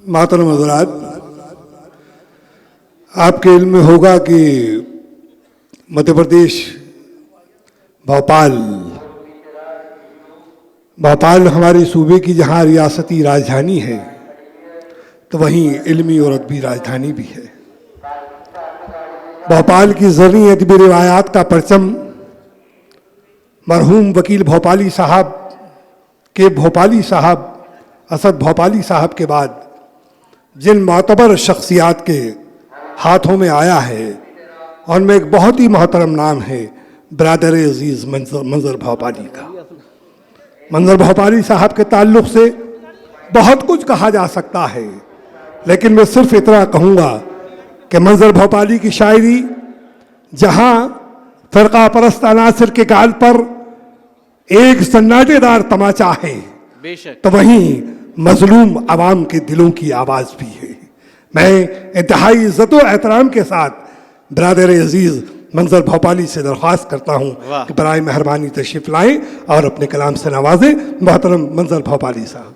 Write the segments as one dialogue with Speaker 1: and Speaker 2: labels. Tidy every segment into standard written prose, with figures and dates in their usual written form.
Speaker 1: मोहतरम हज़रात, आपके इल्म में होगा कि मध्य प्रदेश भोपाल हमारे सूबे की जहाँ रियासती राजधानी है, तो वहीं इल्मी और अदबी राजधानी भी है। भोपाल की ज़र्री अदबी रिवायात का परचम मरहूम वकील भोपाली साहब असद भोपाली साहब के बाद जिन मोतबर शख्सियात के हाथों में आया है, उनमें एक बहुत ही मोहतरम नाम है ब्रादर अजीज़ मंजर भोपाली का। मंजर भोपाली साहब के ताल्लुक़ से बहुत कुछ कहा जा सकता है, लेकिन मैं सिर्फ इतना कहूँगा कि मंजर भोपाली की शायरी जहाँ फ़िरका परस्त अनासिर के गाल पर एक सन्नाटेदार तमाचा है, तो वहीं मजलूम आवाम के दिलों की आवाज़ भी है। मैं इंतहाई इज़्ज़त व एहतराम के साथ ब्रादर अजीज़ मंजर भोपाली से दरख्वास्त करता हूँ कि बराए मेहरबानी तशरीफ़ लाएँ और अपने कलाम से नवाजें। मोहतरम मंजर भोपाली साहब।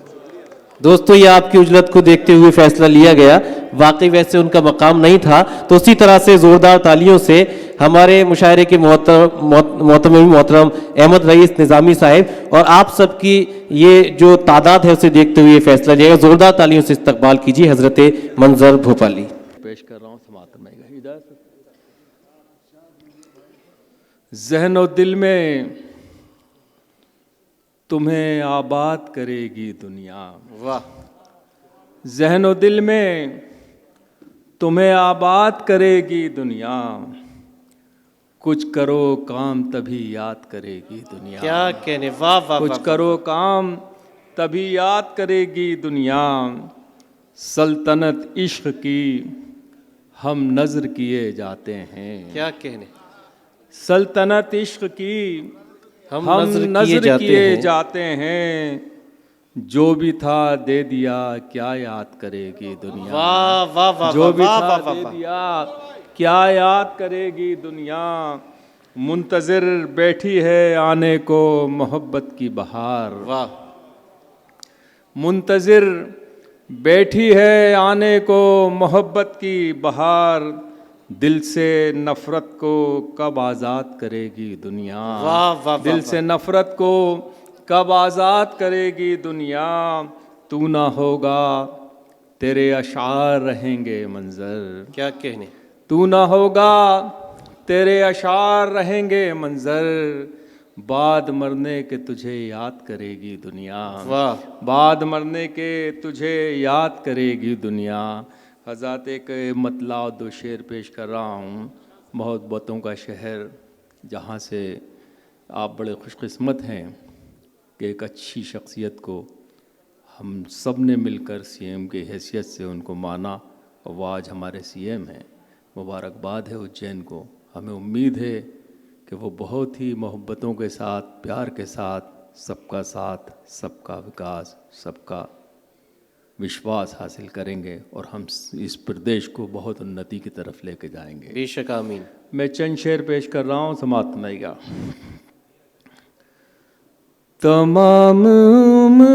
Speaker 2: दोस्तों, ये आपकी उजलत को देखते हुए फैसला लिया गया। वाकई वैसे उनका मकाम नहीं था, तो उसी तरह से ज़ोरदार तालियों से हमारे मुशायरे के मोहतरम अहमद रईस निज़ामी साहब और आप सबकी ये जो तादाद है उसे देखते हुए फैसला लिया गया। ज़ोरदार तालियों से इस्तकबाल कीजिए हज़रत मंजर भोपाली। पेश कर रहा हूँ
Speaker 3: ज़हन और दिल में तुम्हें आबाद करेगी दुनिया।
Speaker 2: वाह।
Speaker 3: ज़हन और दिल में तुम्हें आबाद करेगी दुनिया, कुछ करो काम तभी याद करेगी दुनिया।
Speaker 2: क्या कहने, वाह वाह।
Speaker 3: कुछ करो काम तभी याद करेगी दुनिया, सल्तनत इश्क की हम नज़र किए जाते हैं।
Speaker 2: क्या कहने,
Speaker 3: सल्तनत इश्क की हम नज़र किए जाते हैं, जो भी था दे दिया क्या याद करेगी दुनिया।
Speaker 2: वाह वाह वाह।
Speaker 3: जो भी था दे दिया क्या याद करेगी दुनिया, मुंतज़िर बैठी है आने को मोहब्बत की बहार।
Speaker 2: वाह।
Speaker 3: मुंतज़िर बैठी है आने को मोहब्बत की बहार, दिल से नफ़रत को कब आज़ाद करेगी दुनिया।
Speaker 2: वाह वाह।
Speaker 3: दिल से नफ़रत को कब आज़ाद करेगी दुनिया, तू ना होगा तेरे अशार रहेंगे मंजर।
Speaker 2: क्या कहने,
Speaker 3: तू ना होगा तेरे अशार रहेंगे मंजर, बाद मरने के तुझे याद करेगी दुनिया।
Speaker 2: वाह।
Speaker 3: बाद मरने के तुझे याद करेगी दुनिया। हज़ात एक मतला और दो शेर पेश कर रहा हूँ। मोहब्बतों का शहर, जहाँ से आप बड़े खुशकिस्मत हैं कि एक अच्छी शख्सियत को हम सब ने मिलकर सीएम की हैसियत से उनको माना और वो आज हमारे सीएम हैं। मुबारकबाद है उज्जैन को। हमें उम्मीद है कि वो बहुत ही मोहब्बतों के साथ, प्यार के साथ, सबका साथ, सबका विकास, सबका विश्वास हासिल करेंगे और हम इस प्रदेश को बहुत उन्नति की तरफ लेके जाएंगे।
Speaker 2: बेशक, आमीन।
Speaker 3: मैं चंद शेर पेश कर रहा हूँ, समाप्त नहीं। तमाम उम्र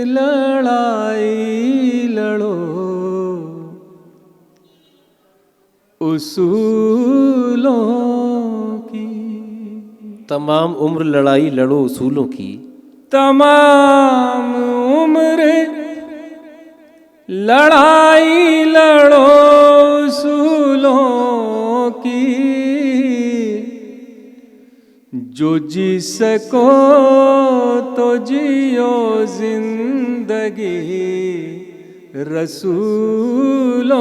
Speaker 3: लड़ाई लड़ो उसूलों की,
Speaker 2: तमाम उम्र लड़ाई लड़ो उसूलों की,
Speaker 3: तमाम उम्र लड़ाई लड़ो उसूलों की, जो जी सको तो जियो जिंदगी रसूलों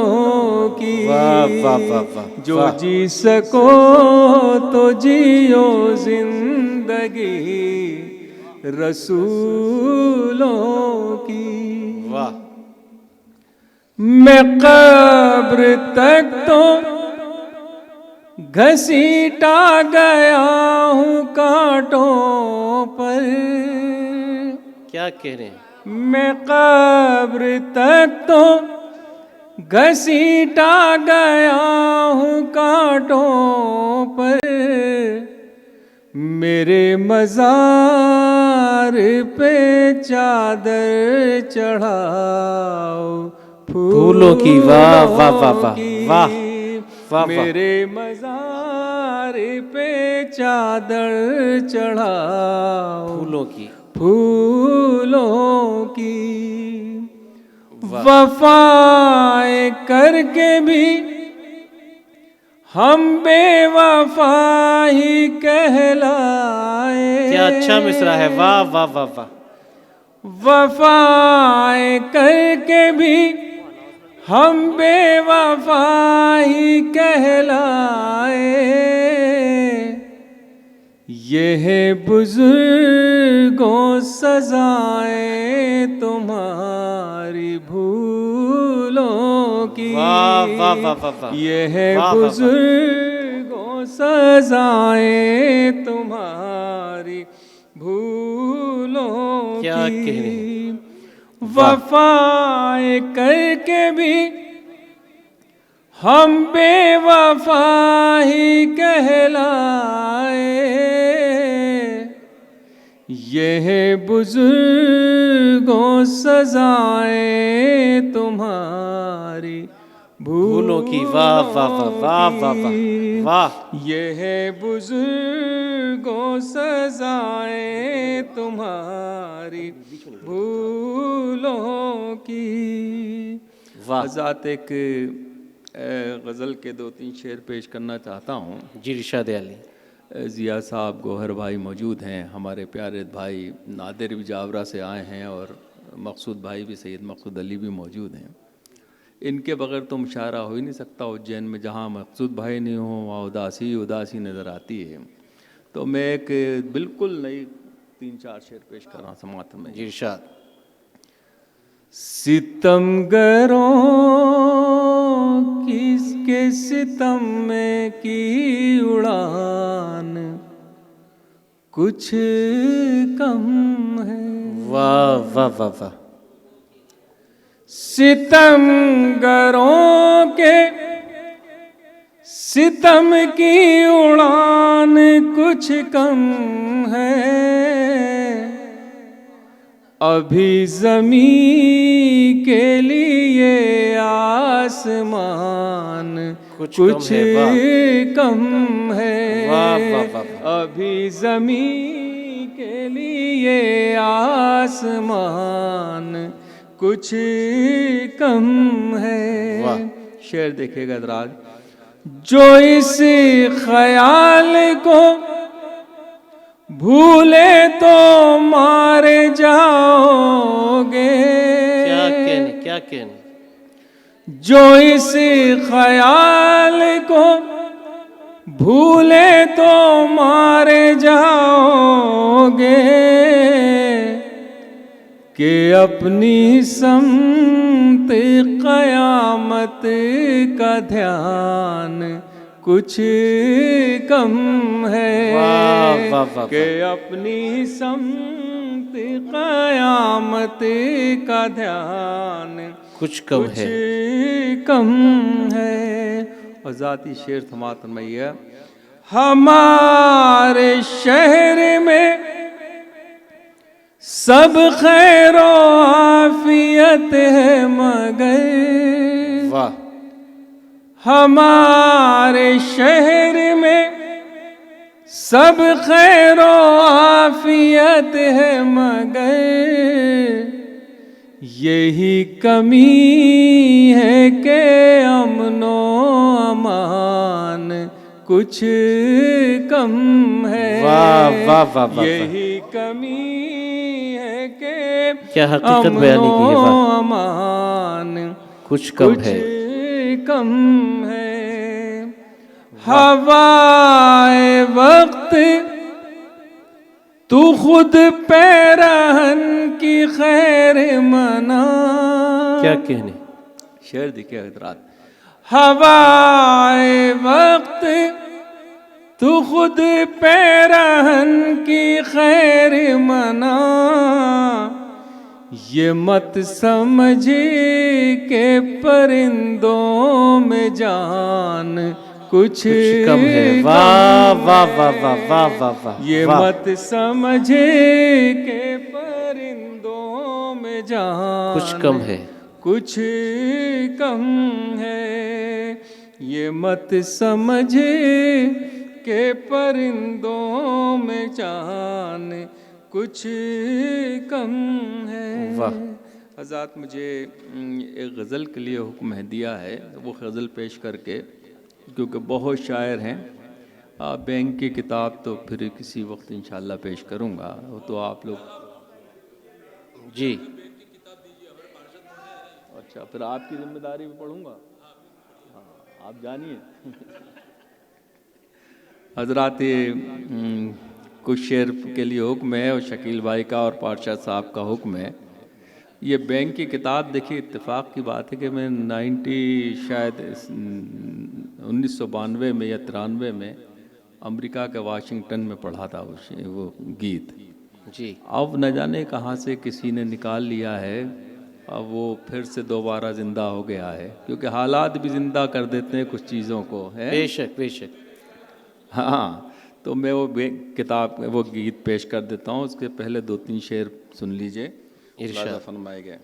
Speaker 3: की।
Speaker 2: वाह वाह वाह वाह।
Speaker 3: जो जी सको तो जियो जिंदगी रसूलों की।
Speaker 2: वाह।
Speaker 3: मैं कब्र तक तो घसीटा गया हूँ कांटों पर।
Speaker 2: क्या कह रहे हैं,
Speaker 3: मैं कब्र तक तो घसीटा गया हूँ कांटों पर, मेरे मज़ार पे चादर चढ़ाओ,
Speaker 2: फूलों की, वाह वाह वाह वाह वाह वाह,
Speaker 3: मेरे मज़ार पे चादर चढ़ाओ,
Speaker 2: फूलों की,
Speaker 3: फूलों की। वफाएं करके भी हम बेवफा ही कहलाए।
Speaker 2: क्या अच्छा मिसरा है, वाह वाह वाह वाह।
Speaker 3: वफाएं करके भी हम बेवफा ही कहलाए। ये है बुजुर्गों सजाएं तुम्हारी भूलों की।
Speaker 2: वाह वाह वाह वाह वाह।
Speaker 3: ये है
Speaker 2: वाह, वाह, वाह।
Speaker 3: बुजुर्गों सजाएं तुम्हारी भूलों
Speaker 2: क्या
Speaker 3: की।
Speaker 2: कहने।
Speaker 3: वफाएं करके भी हम बेवफा ही कहलाए। ये है बुजुर्गों सजाएं तुम्हारी
Speaker 2: भूलों की, वाह वाह वाह वाह वाह वाह वाह।
Speaker 3: ये है बुजुर्गों सजाएं तुम्हारी भूलों की।
Speaker 2: वाह।
Speaker 3: आज़ाद एक गज़ल के 2-3 शेर पेश करना चाहता हूँ।
Speaker 2: जी इरशाद अली।
Speaker 3: ज़िया साहब, गौहर भाई मौजूद हैं, हमारे प्यारे भाई नादिर भी जावरा से आए हैं और मकसूद भाई भी, सैयद मकसूद अली भी मौजूद हैं। इनके बगैर तो मुशायरा हो ही नहीं सकता। उज्जैन में जहाँ मकसूद भाई नहीं हो वहाँ उदासी उदासी नज़र आती है। तो मैं एक बिल्कुल नई 3-4 शेर पेश कर रहा हूँ समात में।
Speaker 2: जी इरशाद।
Speaker 3: सितमगरों किसके सितम में की उड़ान कुछ कम है।
Speaker 2: वाह वाह वाह वाह।
Speaker 3: सितमगरों के सितम की उड़ान कुछ कम है। अभी ज़मीं के लिए आसमान कुछ कम है।
Speaker 2: वाह वाह वाह।
Speaker 3: अभी ज़मीं के लिए आसमान कुछ कम है।
Speaker 2: वाह।
Speaker 3: शेर देखिएगा दराज। जो इस ख्याल को भूले तो मारे जाओगे।
Speaker 2: क्या कहने, क्या कहने।
Speaker 3: जो इस ख्याल को भूले तो मारे जाओगे कि अपनी समत क़यामत का ध्यान कुछ कम है।
Speaker 2: वाह वाह वाह।
Speaker 3: कि अपनी समत क़यामत का ध्यान
Speaker 2: कुछ कम है,
Speaker 3: कम है। और ज़ाती शेर समात में है। हमारे शहर में सब खैरो आफियत है मगर।
Speaker 2: वाह।
Speaker 3: हमारे शहर में सब खैरो आफियत है मगर यही कमी है कि अमनो अमान कुछ कम है।
Speaker 2: वाह वाह वाह वाह।
Speaker 3: यही कमी है कि
Speaker 2: क्या हकीकत बयानी की है। वाह।
Speaker 3: अमान
Speaker 2: कुछ कम है,
Speaker 3: कम है। हवाए वक्त तू खुद पैरहन की खैर मना।
Speaker 2: क्या कहने।
Speaker 3: शेर दिखे हजरात। हवाए वक्त तू खुद पैरहन की खैर मना। ये मत समझ के परिंदों में जान कुछ
Speaker 2: कम है। वाह वाह वाह वाह वाह वाह वाह।
Speaker 3: ये मत समझ के परिंदों में जान
Speaker 2: कुछ कम है।
Speaker 3: कुछ कम है, ये मत समझ के परिंदों में जान कुछ कम है।
Speaker 2: वाह।
Speaker 3: हज़रत मुझे एक गज़ल के लिए हुक्म है दिया है, वो गज़ल पेश करके, क्योंकि बहुत शायर हैं। बैंक की किताब तो फिर किसी वक्त इंशाल्लाह पेश करूँगा, वो तो आप लोग
Speaker 2: जी।
Speaker 3: अच्छा, फिर आपकी जिम्मेदारी भी पढ़ूंगा। हाँ, आप जानिए। हजरात कुछ शेर के लिए हुक्म है, और शकील भाई का और पातशाह साहब का हुक्म है। ये बैंक की किताब देखिए, इत्तेफाक की बात है कि मैं 1992 में या 93 में अमेरिका के वाशिंगटन में पढ़ा था वो गीत
Speaker 2: जी।
Speaker 3: अब न जाने कहाँ से किसी ने निकाल लिया है, अब वो फिर से दोबारा ज़िंदा हो गया है, क्योंकि हालात भी ज़िंदा कर देते हैं कुछ चीज़ों को, है।
Speaker 2: बेशक बेशक।
Speaker 3: हाँ, तो मैं वो किताब वो गीत पेश कर देता हूँ, उसके पहले 2-3 शेर सुन लीजिए।
Speaker 2: इरशाद
Speaker 3: फरमाए गए।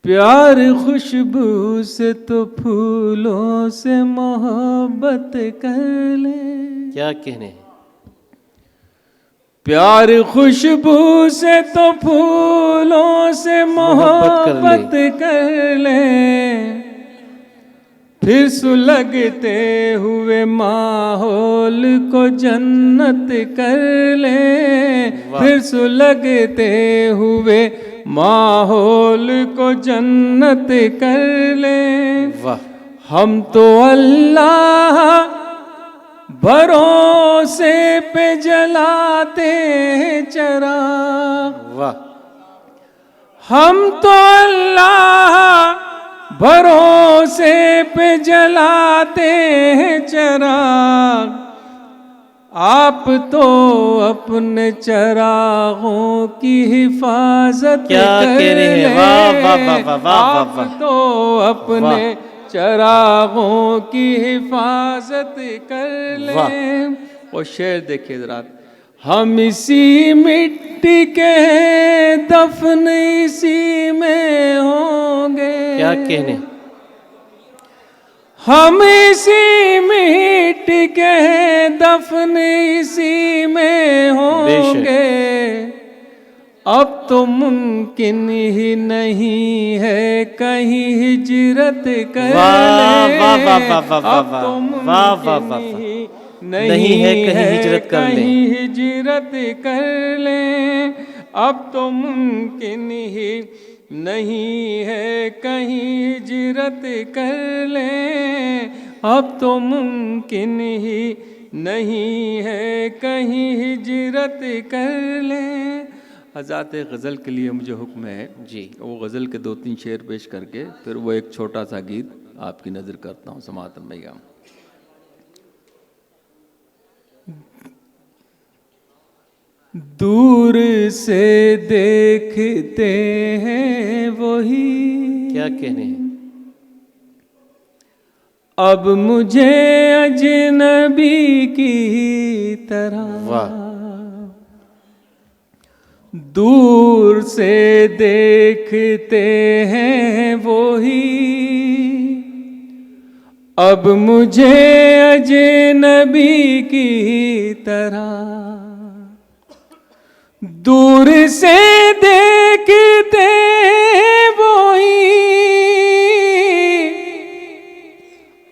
Speaker 3: प्यार खुशबू से तो फूलों से मोहब्बत कर ले।
Speaker 2: क्या कहने हैं।
Speaker 3: प्यार खुशबू से तो फूलों से मोहब्बत कर ले, फिर सुलगते हुए माहौल को जन्नत कर ले, फिर सुलगते हुए माहौल को जन्नत कर ले।
Speaker 2: वाह।
Speaker 3: हम तो अल्लाह भरोसे पे जलाते हैं चिराग।
Speaker 2: वाह।
Speaker 3: हम तो अल्लाह भरोसे पे जलाते हैं चिराग, आप तो अपने चिरागों की हिफाजत कर ले। आप तो अपने चिरागों की हिफाजत कर ले। और शेर देखिए जरा, हम इसी मिट्टी के दफन इसी में होंगे।
Speaker 2: क्या कहने।
Speaker 3: हम इसी मिट्टी के दफन इसी में होंगे, अब तो मुमकिन ही नहीं है कहीं हिजरत कर ले। अब तो मुमकिन ही नहीं है कहीं हिजरत कर ले। हिजरत कर ले, अब तो मुमकिन ही नहीं है कहीं हिजरत कर ले, अब तो मुमकिन ही नहीं है कहीं हिजरत कर ले। हज़रत गज़ल के लिए मुझे हुक्म है
Speaker 2: जी।
Speaker 3: वो गज़ल के 2-3 शेर पेश करके फिर वो एक छोटा सा गीत आपकी नज़र करता हूँ। समाअत फरमाइएगा। दूर से देखते हैं वही।
Speaker 2: क्या कहने हैं।
Speaker 3: अब मुझे अजनबी की तरह।
Speaker 2: वाह।
Speaker 3: दूर से देखते हैं वही, अब मुझे अजनबी की तरह। दूर से देखते वही,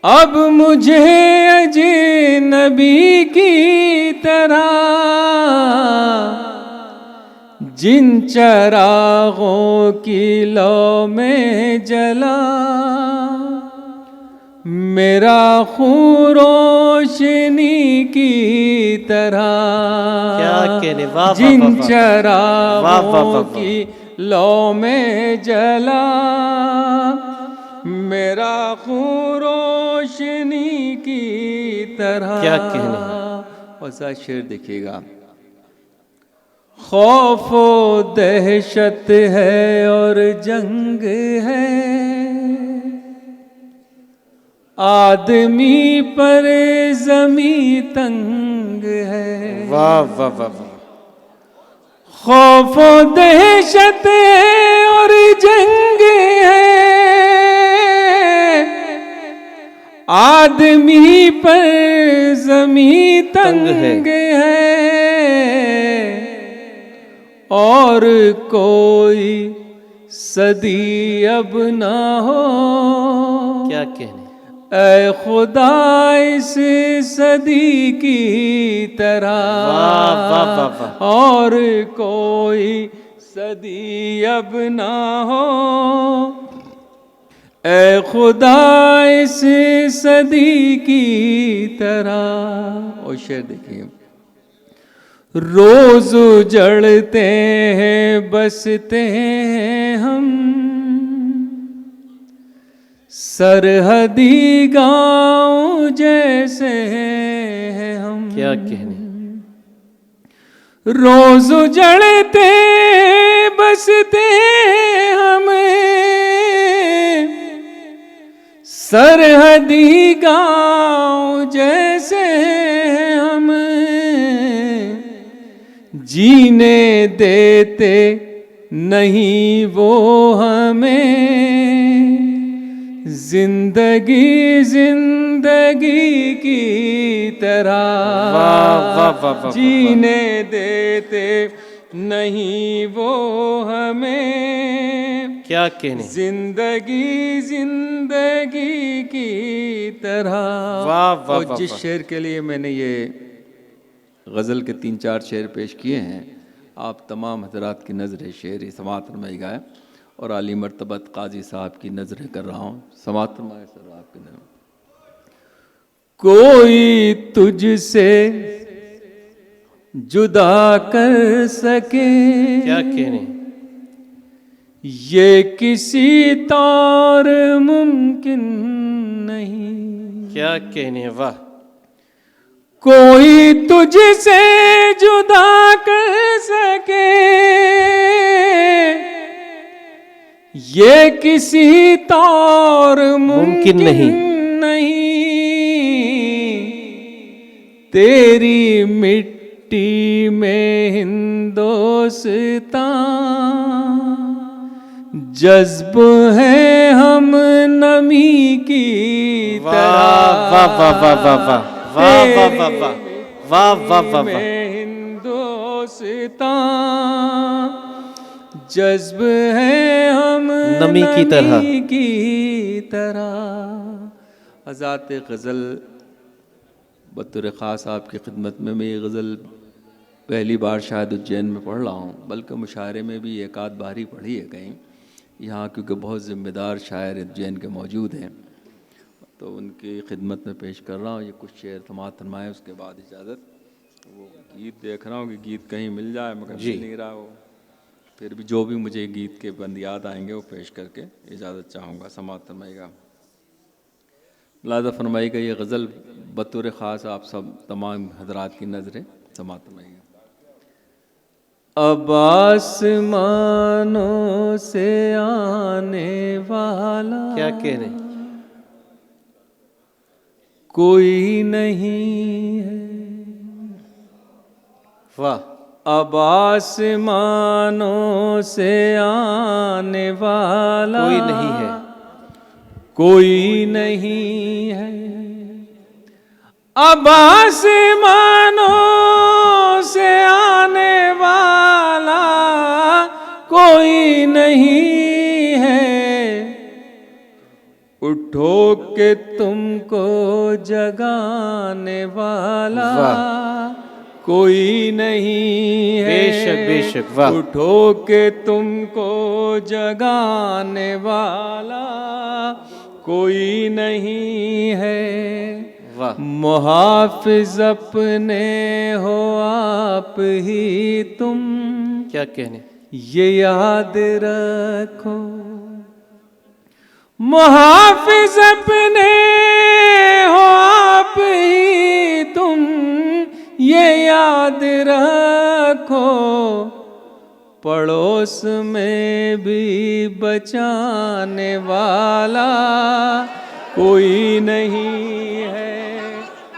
Speaker 3: अब मुझे अजनबी की तरह। जिन चरागों की लौ में जला, मेरा खून रोशनी की तरह।
Speaker 2: क्या कहने। वाह।
Speaker 3: जिन चरागों की लौ में जला, मेरा खून रोशनी की तरह।
Speaker 2: क्या कहने।
Speaker 3: और शेर देखिएगा। खौफ व दहशत है और जंग है, आदमी पर जमी तंग है।
Speaker 2: वाह वाह वाह वाह।
Speaker 3: खौफो दहशत और जंग है, आदमी पर जमी तंग है, और कोई सदी अब ना हो।
Speaker 2: क्या कहने,
Speaker 3: ऐ खुदा इस सदी की तरह,
Speaker 2: वाह वाह वाह वाह,
Speaker 3: और कोई सदी अब ना हो। ऐ खुदा इस सदी की तरह। और शेर देखिए, रोज उजड़ते हैं बसते हैं हम, सरहदी गांव जैसे हैं हम।
Speaker 2: क्या कहने,
Speaker 3: रोज उजड़ते बसते हम, सरहदी गांव जैसे हैं हम। जीने देते नहीं वो हमें, जिंदगी जिंदगी की तरह।
Speaker 2: वाह वाह वाह वाह वाह।
Speaker 3: जीने देते नहीं वो हमें,
Speaker 2: क्या कहने,
Speaker 3: जिंदगी जिंदगी की तरह।
Speaker 2: वाह वाह
Speaker 3: और
Speaker 2: वाह
Speaker 3: जिस
Speaker 2: वाह।
Speaker 3: शेर के लिए मैंने ये गज़ल के 3-4 शेर पेश किए हैं, आप तमाम हजरात की नज़र शेर ही समाअत फरमाइएगा है, और आली मर्तबत काजी साहब की नज़रें कर रहा हूँ। समाअत फरमाए सर आपकी नज़र। कोई तुझसे जुदा कर सके,
Speaker 2: क्या कहने,
Speaker 3: ये किसी तौर मुमकिन नहीं।
Speaker 2: क्या कहने, वाह।
Speaker 3: कोई तुझसे जुदा कर सके, ये किसी तौर मुमकिन नहीं। तेरी मिट्टी में हिंदोस्तां जज्ब है हम नमी की तरह।
Speaker 2: वाह वाह वाह वाह वाह वाह वाह वाह वाह वाह वाह वाह वाह।
Speaker 3: हिंदोस्तां जज्ब है हम
Speaker 2: नमी की तरह।
Speaker 3: की तरह। हज़ात गज़ल बतौर ख़ास आपकी खिदमत में मैं ये गज़ल पहली बार शायद उज्जैन में पढ़ रहा हूँ, बल्कि मुशायरे में भी एक आध बार ही पढ़ी है कहीं यहाँ, क्योंकि बहुत ज़िम्मेदार शायर उज्जैन के मौजूद हैं, तो उनकी खिदमत में पेश कर रहा हूँ। ये कुछ शेर समाअत फरमाएं, उसके बाद इजाज़त। वो गीत देख रहा हूँ कि गीत कहीं मिल जाए, मगर मिल नहीं रहा वो। फिर भी जो भी मुझे गीत के बंद याद आएंगे वो पेश करके इजाज़त चाहूँगा। समाअत फरमाइएगा। मुलाज़ा फरमाइएगा, ये गज़ल बतौर ख़ास आप सब तमाम हजरात की नज़रें। समाअत फरमाइएगा। अब आसमानों से आने वाला
Speaker 2: क्या कहने,
Speaker 3: कोई नहीं है।
Speaker 2: वाह।
Speaker 3: अब आसमानों से आने वाला
Speaker 2: कोई नहीं है,
Speaker 3: कोई नहीं है। अब आसमानों से आने वाला कोई नहीं है। उठो के तुमको जगाने वाला कोई नहीं है।
Speaker 2: बेशक बेशक, वाह।
Speaker 3: उठो के तुमको जगाने वाला कोई नहीं है।
Speaker 2: वाह।
Speaker 3: मुहाफिज अपने हो आप ही तुम,
Speaker 2: क्या कहने,
Speaker 3: ये याद रखो। मुहाफिज अपने हो आप ही तुम, ये याद रखो। पड़ोस में भी बचाने वाला कोई नहीं है।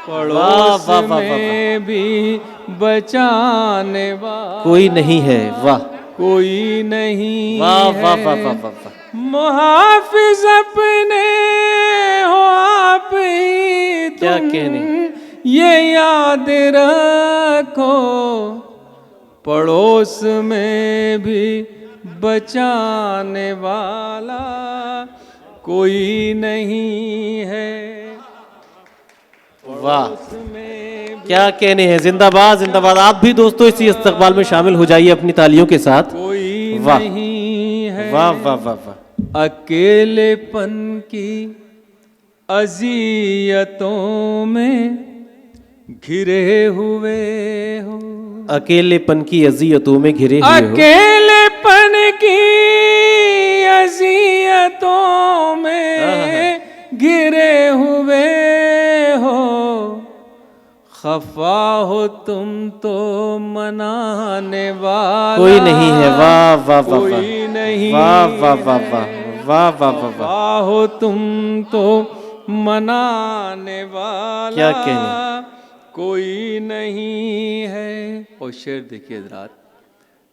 Speaker 3: पड़ोस में भी बचाने वाला
Speaker 2: कोई नहीं है। वाह
Speaker 3: कोई नहीं
Speaker 2: वाह
Speaker 3: है।
Speaker 2: वाह वाह वाह वाह वाह।
Speaker 3: मुहाफिज अपने हो आप ही तुम,
Speaker 2: क्या कहने।
Speaker 3: ये याद रखो, पड़ोस में भी बचाने वाला कोई नहीं है।
Speaker 2: वाह
Speaker 3: उसमें
Speaker 2: क्या कहने हैं। जिंदाबाद जिंदाबाद। आप भी दोस्तों इसी इस्तकबाल में शामिल हो जाइए अपनी तालियों के साथ।
Speaker 3: कोई
Speaker 2: वाह
Speaker 3: नहीं है।
Speaker 2: वाह वाह वाह वाह।
Speaker 3: अकेलेपन की अजियतों में घिरे हुए हो,
Speaker 2: अकेलेपन की अजियतों में घिरे हुए हो।
Speaker 3: अकेलेपन की अजियतों में घिरे हुए हो, खफा हो तुम तो मनाने वाला
Speaker 2: कोई नहीं है। वाह वाह वाह वाह।
Speaker 3: कोई नहीं
Speaker 2: वाह वाह वाह वाह वाह वाह वाह वाह।
Speaker 3: खफा हो तुम तो मनाने वाला
Speaker 2: क्या कहने।
Speaker 3: कोई नहीं है। और शेर देखिए हज़रात,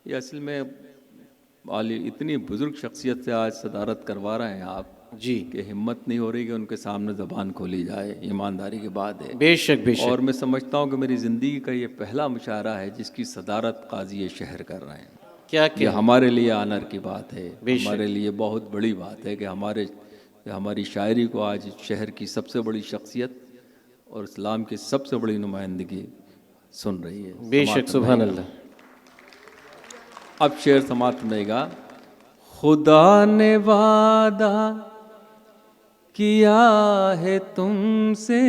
Speaker 3: ये असल में वाली इतनी बुजुर्ग शख्सियत से आज सदारत करवा रहे हैं आप
Speaker 2: जी
Speaker 3: कि हिम्मत नहीं हो रही कि उनके सामने ज़बान खोली जाए। ईमानदारी की बात है।
Speaker 2: बेशक बेशक।
Speaker 3: और मैं समझता हूँ कि मेरी ज़िंदगी का ये पहला मुशायरा है जिसकी सदारत काजी शहर कर रहे हैं।
Speaker 2: क्या
Speaker 3: ये
Speaker 2: क्या
Speaker 3: हमारे लिए आनर की बात है,
Speaker 2: बेशक।
Speaker 3: हमारे लिए बहुत बड़ी बात है कि हमारी शायरी को आज शहर की सबसे बड़ी शख्सियत और इस्लाम की सबसे बड़ी नुमाइंदगी सुन रही है।
Speaker 2: बेशक
Speaker 3: समाअत
Speaker 2: सुभान
Speaker 3: फरमाइएगा।
Speaker 2: अल्लाह।
Speaker 3: अब शेर समाअत फरमाइएगा। खुदा ने वादा किया है तुमसे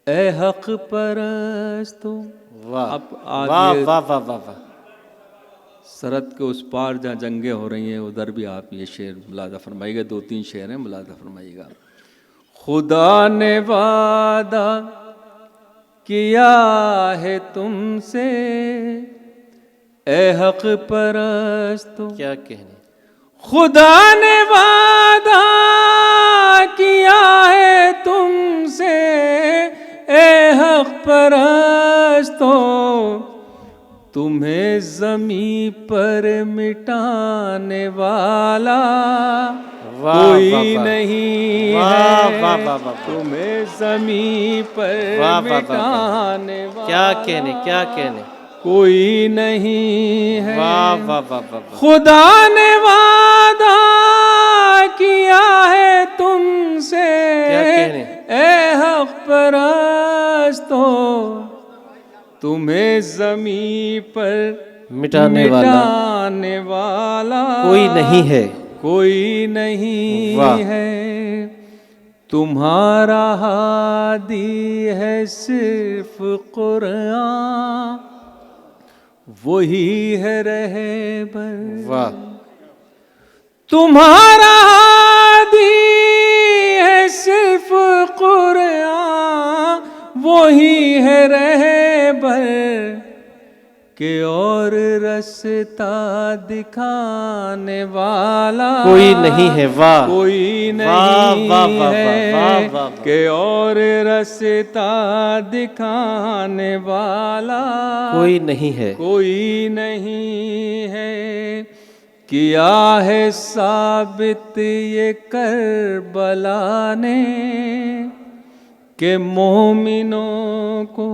Speaker 3: ए हक परस्तो।
Speaker 2: वाह
Speaker 3: अब
Speaker 2: वाह
Speaker 3: आगे
Speaker 2: वाह वाह वाह वाह।
Speaker 3: सरहद के उस पार जहाँ जंगें हो रही हैं उधर भी आप ये शेर मुलादा फरमाइएगा। 2-3 शेर हैं, मुलादा फरमाइएगा। खुदा ने वादा किया है तुमसे ए हक परस्तो,
Speaker 2: क्या कहने।
Speaker 3: खुदा ने वादा किया है तुमसे ए हक परस्तो, तुम्हें जमी पर मिटाने वाला
Speaker 2: वाह,
Speaker 3: कोई
Speaker 2: वाह, वाह।
Speaker 3: नहीं
Speaker 2: वाह,
Speaker 3: है।
Speaker 2: वाह, वाह, वाह।
Speaker 3: तुम्हें जमी पर
Speaker 2: वाह, वाह, वाह, वाह।
Speaker 3: मिटाने वाला
Speaker 2: क्या कहने क्या कहने।
Speaker 3: कोई नहीं है।
Speaker 2: वाह वाह वाह वाह वाह।
Speaker 3: खुदा ने वादा किया है तुमसे
Speaker 2: क्या कहने।
Speaker 3: ए हक परस्तो, तुम्हें जमी पर
Speaker 2: मिटाने वाला
Speaker 3: मिटाने वाला
Speaker 2: कोई नहीं है।
Speaker 3: कोई नहीं
Speaker 2: वाह।
Speaker 3: है। तुम्हारा हादी है सिर्फ कुरान, वही है रहबर।
Speaker 2: वाह
Speaker 3: तुम्हारा हादी है सिर्फ कुरान, वही है रहबर के और रास्ता दिखाने वाला
Speaker 2: कोई नहीं है। वाह
Speaker 3: कोई
Speaker 2: वाह, वाह,
Speaker 3: नहीं
Speaker 2: वाह, वाह,
Speaker 3: है।
Speaker 2: वाह, वाह, वाह।
Speaker 3: के और रास्ता दिखाने वाला
Speaker 2: कोई नहीं है।
Speaker 3: कोई नहीं है। किया है साबित ये करबला ने के मोमिनों को,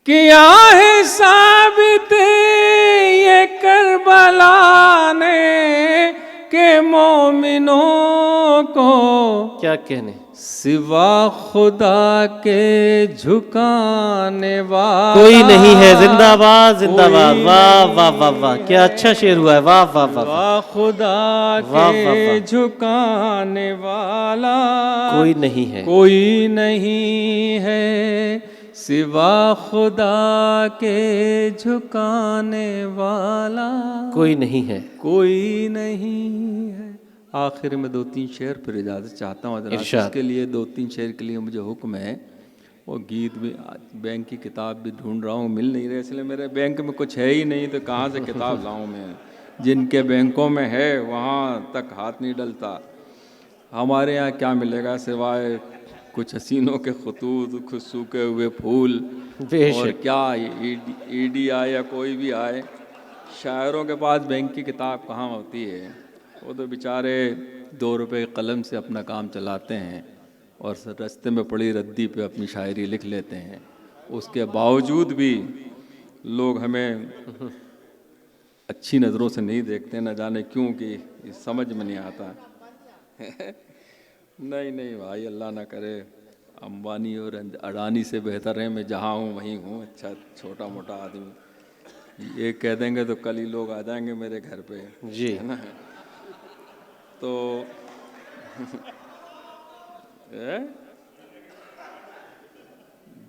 Speaker 3: किया है साबित ये करबला ने के मोमिनों को,
Speaker 2: क्या कहने।
Speaker 3: सिवा खुदा के झुकाने वाला
Speaker 2: कोई नहीं है। जिंदाबाद जिंदाबाद।
Speaker 3: कोई
Speaker 2: वाह
Speaker 3: नहीं
Speaker 2: वाह वाह वाह। क्या अच्छा शेर हुआ है। वाह वाह वाह वाह।
Speaker 3: सिवा खुदा
Speaker 2: वाह, वाह,
Speaker 3: के
Speaker 2: वाह।
Speaker 3: झुकाने वाला
Speaker 2: कोई नहीं है।
Speaker 3: कोई नहीं है। सिवा खुदा के झुकाने वाला
Speaker 2: कोई नहीं है।
Speaker 3: कोई नहीं है। आखिर में 2-3 शेर फिर इजाज़त चाहता हूँ हज़रात।
Speaker 2: इरशाद।
Speaker 3: इसके लिए 2-3 शेर के लिए मुझे हुक्म है। वो गीत भी बैंक की किताब भी ढूंढ रहा हूँ, मिल नहीं रही, इसलिए मेरे बैंक में कुछ है ही नहीं तो कहाँ से किताब लाऊं मैं। जिनके बैंकों में है वहाँ तक हाथ नहीं डलता। हमारे यहाँ क्या मिलेगा सिवाय कुछ हसीनों के खतूत, कुछ सूखे हुए फूल,
Speaker 2: बेशक।
Speaker 3: और क्या ईडी आए या कोई भी आए, शायरों के पास बैंक की किताब कहाँ होती है। वो तो बेचारे 2 रुपए कलम से अपना काम चलाते हैं और रास्ते में पड़ी रद्दी पे अपनी शायरी लिख लेते हैं। उसके बावजूद भी लोग हमें अच्छी नज़रों से नहीं देखते, न जाने क्यों, कि समझ में नहीं आता। नहीं नहीं भाई, अल्लाह ना करे, अंबानी और अडानी से बेहतर है मैं जहाँ हूँ वहीं हूँ। अच्छा छोटा मोटा आदमी ये कह देंगे तो कल ही लोग आ जाएंगे मेरे घर पे,
Speaker 2: जी।
Speaker 3: है ना। तो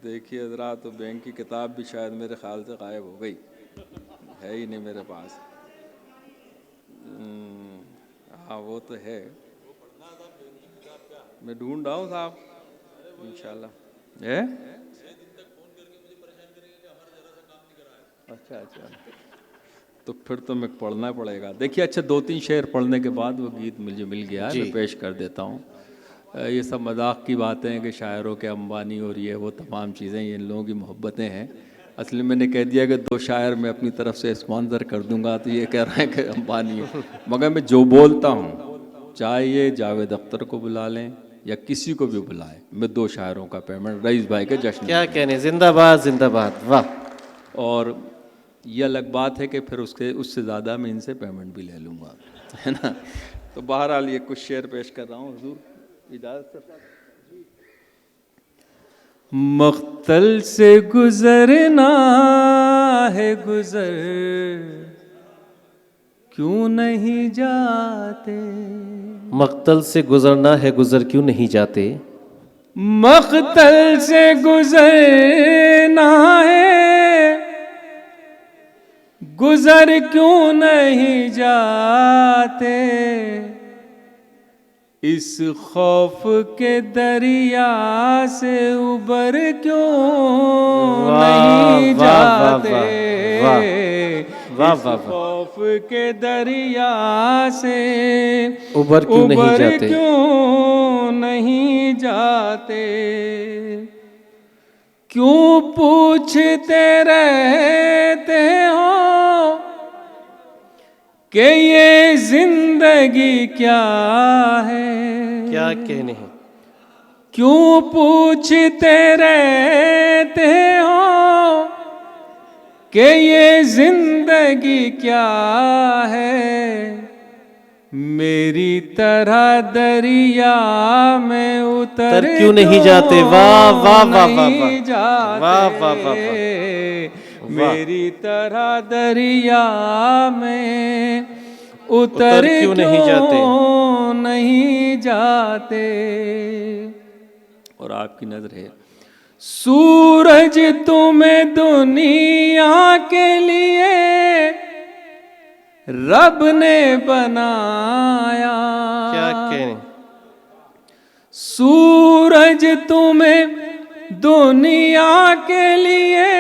Speaker 3: देखिए ज़रा, तो बैंक की किताब भी शायद मेरे ख्याल से गायब हो गई, है ही नहीं मेरे पास। हाँ वो तो है, मैं ढूंढ रहा हूँ साहब, इंशाल्लाह। है अच्छा अच्छा, तो फिर तो मैं पढ़ना पड़ेगा। देखिए अच्छा, 2-3 शेर पढ़ने के बाद वो गीत मुझे मिल गया है, मैं पेश कर देता हूँ। ये सब मजाक की बातें हैं कि शायरों के अंबानी और ये वो तमाम चीज़ें, ये इन लोगों की मोहब्बतें हैं। असली मैंने कह दिया कि 2 शायर मैं अपनी तरफ से स्पॉन्सर कर दूंगा, तो ये कह रहे हैं कि अंबानी है। मगर मैं जो बोलता हूँ, चाहे ये जावेद अख्तर को बुला लें या किसी को भी बुलाएं, मैं 2 शायरों का पेमेंट रईस भाई के जश्न
Speaker 2: क्या कहने, जिंदाबाद जिंदाबाद, वाह।
Speaker 3: और ये अलग बात है कि फिर उससे ज़्यादा मैं इनसे पेमेंट भी ले लूँगा, है ना। तो बहरहाल ये कुछ शेर पेश कर रहा हूँ, हुजूर इजाज़त सर। मख्तल से गुजरना है गुजर क्यों नहीं जाते,
Speaker 2: मख्तल से गुजरना है गुजर क्यों नहीं जाते,
Speaker 3: मख्तल से गुजरना है गुजर क्यों नहीं जाते, इस खौफ के दरिया से उबर क्यों नहीं जाते, इस खौफ के दरिया से
Speaker 2: उबर क्यों नहीं जाते,
Speaker 3: क्यों नहीं जाते, क्यों पूछते रहते हो कि ये जिंदगी क्या है,
Speaker 2: क्या कहने हैं,
Speaker 3: क्यों पूछते रहते हो कि ये जिंदगी क्या है, मेरी तरह दरिया में उतर
Speaker 2: क्यों नहीं जाते, वाह वाह वाह वाह
Speaker 3: वाह
Speaker 2: वाह वाह वाह,
Speaker 3: मेरी तरह दरिया में उतर क्यों नहीं जाते। और आपकी नजर है, सूरज तुम्हें दुनिया के लिए रब ने बनाया,
Speaker 2: क्या कहने,
Speaker 3: सूरज तुम्हें दुनिया के लिए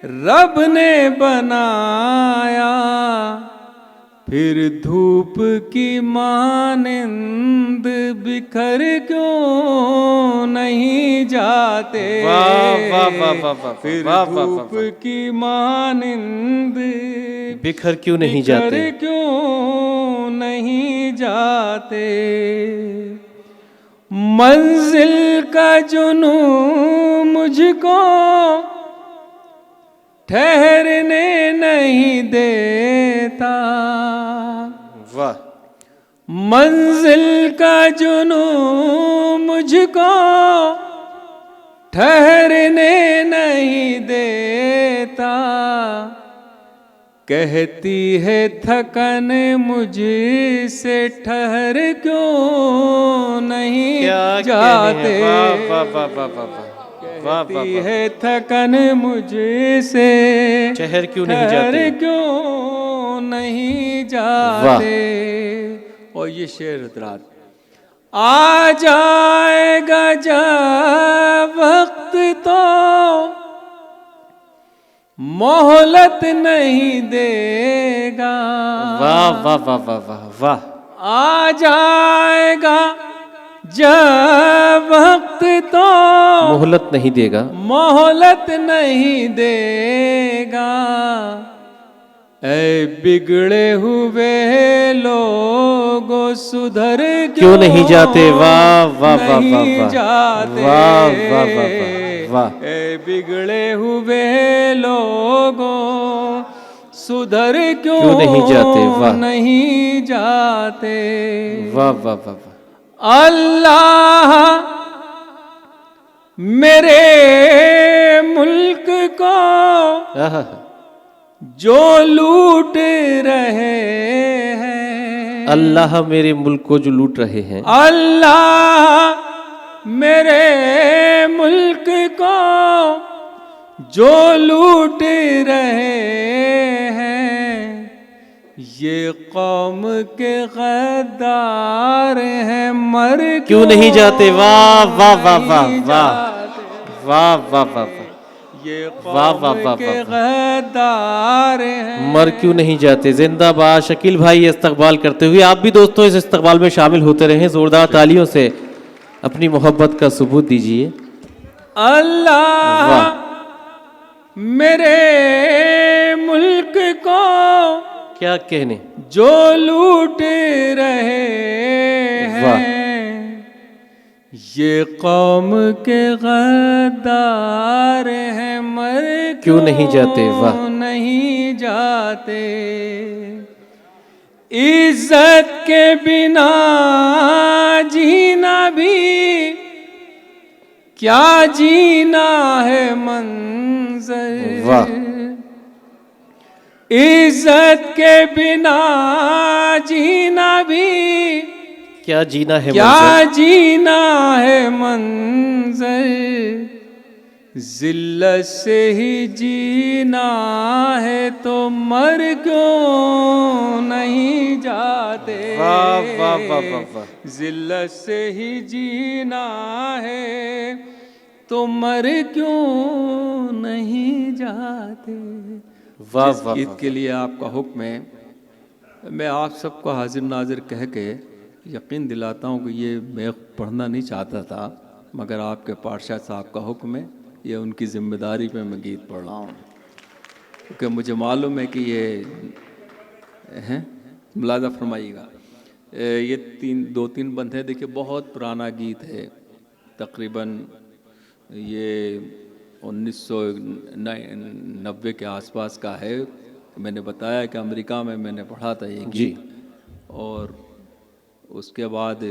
Speaker 3: रब ने बनाया, फिर धूप की मानिंद बिखर क्यों नहीं जाते,
Speaker 2: वाह वाह वाह वाह,
Speaker 3: फिर धूप की मानिंद
Speaker 2: बिखर क्यों नहीं जाते,
Speaker 3: क्यों नहीं जाते, मंजिल का जुनू मुझको ठहरने नहीं देता,
Speaker 2: वाह,
Speaker 3: मंजिल का जुनू मुझको ठहरने नहीं देता, कहती है थकन मुझसे ठहर क्यों नहीं जाते, कहती है थकन मुझसे
Speaker 2: ठहर क्यों नहीं जाते,
Speaker 3: क्यों नहीं जाते। और ये शेर हजरात, आ जाएगा जब वक्त तो मोहलत नहीं देगा,
Speaker 2: वाह वाह वाह वाह वाह वाह,
Speaker 3: आ जाएगा जब वक्त तो
Speaker 2: मोहलत नहीं देगा,
Speaker 3: मोहलत नहीं देगा, ऐ बिगड़े हुए लोगों सुधर
Speaker 2: क्यों नहीं जाते? वाह वाह वाह वाह
Speaker 3: नहीं
Speaker 2: वाह
Speaker 3: जाते,
Speaker 2: वाह वाह वाह वाह वाह।
Speaker 3: ऐ बिगड़े हुए लोगों सुधर क्यों
Speaker 2: नहीं जाते? वाह
Speaker 3: नहीं जाते।
Speaker 2: वाह वाह वाह वाह।
Speaker 3: अल्लाह मेरे मुल्क को
Speaker 2: आहा,
Speaker 3: जो लूट रहे हैं,
Speaker 2: अल्लाह मेरे मुल्क को जो लूट रहे हैं,
Speaker 3: अल्लाह मेरे मुल्क को जो लूट रहे हैं, ये कौम के गद्दार हैं, मर
Speaker 2: क्यों नहीं जाते? वाह वाह वाह वाह वाह वाह वाह वाह वाह।
Speaker 3: ये
Speaker 2: वाह वाह
Speaker 3: कौम
Speaker 2: वाह
Speaker 3: के
Speaker 2: वाह।
Speaker 3: गद्दार हैं।
Speaker 2: मर क्यों नहीं जाते। जिंदाबाद। शकील भाई इस्तकबाल करते हुए आप भी दोस्तों इस इस्तकबाल में शामिल होते रहें। जोरदार तालियों से अपनी मोहब्बत का सबूत दीजिए।
Speaker 3: अल्लाह मेरे मुल्क को
Speaker 2: क्या कहने।
Speaker 3: जो लूट रहे हैं, ये कौम के गद्दार हैं, मर
Speaker 2: क्यों नहीं जाते। वाह
Speaker 3: नहीं जाते। इज्जत के बिना जीना भी क्या जीना है मंजर।
Speaker 2: वाह।
Speaker 3: इज्जत के बिना जीना भी
Speaker 2: क्या जीना है
Speaker 3: क्या
Speaker 2: मंजर?
Speaker 3: जीना है मंजर। जिल्लत से ही जीना है तो मर क्यों नहीं जाते।
Speaker 2: वाह वाह वाह वाह वाह।
Speaker 3: जिल्लत से ही जीना है तो मर क्यों नहीं जाते।
Speaker 2: वाह
Speaker 3: जिस
Speaker 2: वाह
Speaker 3: ईद
Speaker 2: वाह।
Speaker 3: के लिए आपका हुक्म है, मैं आप सबको हाजिर नाजिर कह के यकीन दिलाता हूँ कि ये मैं पढ़ना नहीं चाहता था, मगर आपके पातशाह साहब का हुक्म है, ये उनकी ज़िम्मेदारी पे मैं गीत पढ़ रहा हूँ, क्योंकि मुझे मालूम है कि ये हैं। मुलाज़ा फरमाइएगा। ये दो तीन बंद हैं। देखिए बहुत पुराना गीत है, तकरीबन ये 1990 के आसपास का है। मैंने बताया कि अमेरिका में मैंने पढ़ा था ये गीत, और उसके बाद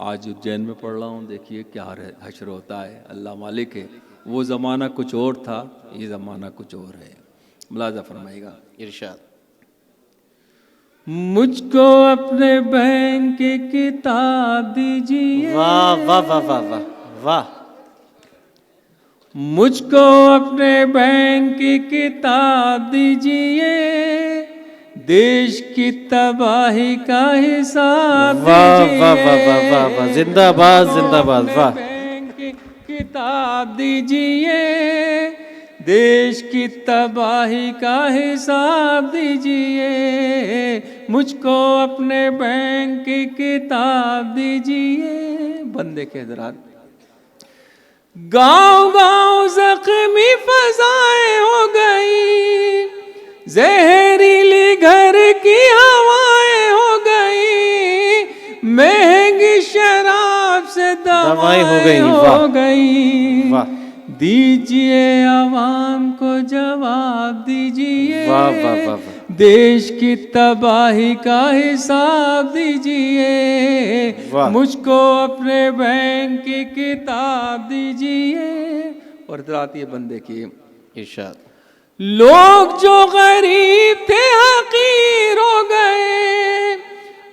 Speaker 3: आज उज्जैन में पढ़ रहा हूँ। देखिए क्या हश्र होता है, अल्लाह मालिक है। वो ज़माना कुछ और था, ये ज़माना कुछ और है। मुलाज़ा फरमाइएगा।
Speaker 2: इरशाद।
Speaker 3: मुझको अपने बैंक की किताब दीजिए।
Speaker 2: वाह वाह वाह वाह वाह वाह।
Speaker 3: मुझको अपने बैंक की किताब दीजिए, देश की तबाही का हिसाब
Speaker 2: वाह
Speaker 3: दीजिए।
Speaker 2: वाह वाह वाह वाह वाह। जिंदाबाद जिंदाबाद। वाह।
Speaker 3: बैंक की किताब दीजिए, देश की तबाही का हिसाब दीजिए। मुझको अपने बैंक की किताब दीजिए। बंदे के हज़रात, गांव गांव जख्मी फजाएं हो गई, जहरीली घर की हवाएं हो गई, महंगी शराब से दवाएं हो गई।
Speaker 2: वाह।
Speaker 3: दीजिए आवाम को जवाब दीजिए।
Speaker 2: वाह वाह वाह वाह।
Speaker 3: देश की तबाही का हिसाब दीजिए।
Speaker 2: वाह।
Speaker 3: मुझको अपने बैंक की किताब दीजिए। और इधर आती है बंदे की
Speaker 2: इरशाद।
Speaker 3: लोग जो गरीब थे हकीर हो गए,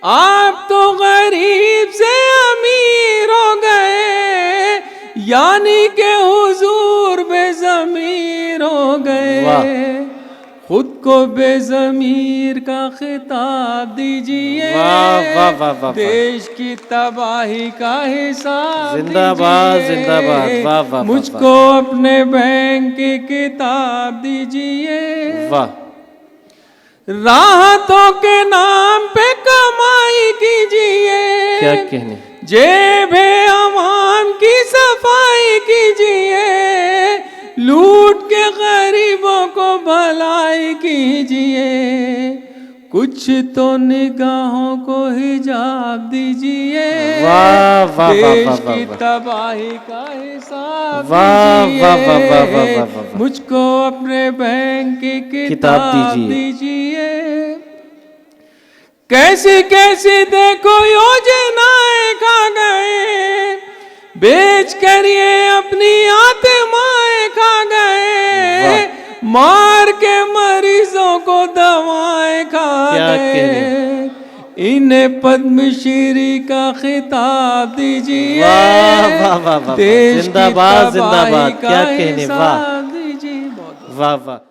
Speaker 3: आप तो गरीब से अमीर हो गए, यानी के हुजूर बेज़मीर हो गए। खुद को बेज़मीर का खिताब दीजिए।
Speaker 2: वाह वाह वाह वाह।
Speaker 3: देश की तबाही का हिसाब
Speaker 2: जिंदाबाद
Speaker 3: दीजिए।
Speaker 2: जिंदाबाद। वाह वाह वाह।
Speaker 3: मुझको अपने बैंक की किताब दीजिए।
Speaker 2: वाह।
Speaker 3: राहतों के नाम पे कमाई कीजिए।
Speaker 2: क्या कहने।
Speaker 3: जेबे के गरीबों को भलाई कीजिए, कुछ तो निगाहों को हिजाब दीजिए,
Speaker 2: वाह, वाह,
Speaker 3: देश
Speaker 2: वाह,
Speaker 3: की
Speaker 2: वाह,
Speaker 3: तबाही का हिसाब
Speaker 2: वाह,
Speaker 3: दीजिए,
Speaker 2: वाह, वाह, वाह, वाह, वाह, वाह, वाह।
Speaker 3: मुझको अपने बैंक की
Speaker 2: किताब
Speaker 3: किताब
Speaker 2: दीजिए।
Speaker 3: दीजिए। कैसी कैसी देखो योजनाएं खा गए, बेच कर ये अपनी आत्माएं खा गए, मार के मरीजों को दवाएं खा
Speaker 2: क्या
Speaker 3: गए, इन्हें पद्मश्री का खिताब दीजिए,
Speaker 2: वाह, वाह, वाह, वाह, वाह।
Speaker 3: देश की
Speaker 2: जिंदाबाद,
Speaker 3: तबाही
Speaker 2: जिंदाबाद,
Speaker 3: का
Speaker 2: क्या कहने, वाह।
Speaker 3: हिसाब दीजिए। बहुत
Speaker 2: वाह वाह।